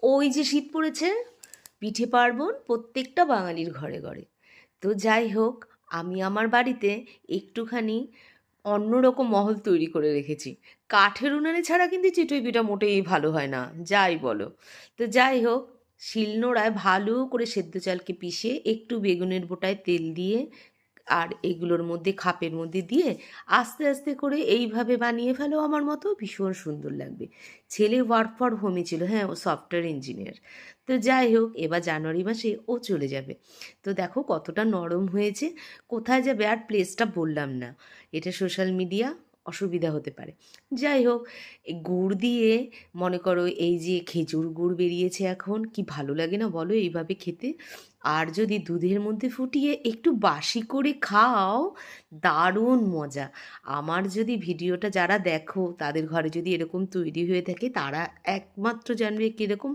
ওই যে শীত পড়েছে, পিঠে পার্বণ প্রত্যেকটা বাঙালির ঘরে ঘরে। তো যাই হোক, আমি আমার বাড়িতে একটুখানি অন্যরকম মহল তৈরি করে রেখেছি। কাঠের উনানে ছাড়া কিন্তু চিতই পিঠা মোটেই ভালো হয় না, যাই বলো। তো যাই হোক, শিলনোড়ায় ভালো করে সেদ্ধ চালকে পিষে একটু বেগুনের বোঁটায় তেল দিয়ে আর এগুলোর মধ্যে খাপের মধ্যে দিয়ে আস্তে আস্তে করে এইভাবে বানিয়ে ফেলো, আমার মতো ভীষণ সুন্দর লাগবে। ছেলে ওয়ার্ক ফর হোমে ছিল, হ্যাঁ ও সফটওয়্যার ইঞ্জিনিয়ার। তো যাই হোক, এবার জানুয়ারি মাসে ও চলে যাবে। তো দেখো কতটা নরম হয়েছে। কোথায় যাবে আর প্লেসটা বললাম না, এটা সোশ্যাল মিডিয়া, অসুবিধা হতে পারে। যাই হোক, এই গুড় দিয়ে, মনে করো এই যে খেজুর গুড় বেরিয়েছে এখন, কি ভালো লাগে না বলো এইভাবে খেতে। আর যদি দুধের মধ্যে ফুটিয়ে একটু বাসি করে খাও, দারুণ মজা। আমার যদি ভিডিওটা যারা দেখো তাদের ঘরে যদি এরকম তৈরি হয়ে থাকে, তারা একমাত্র জানবে কীরকম।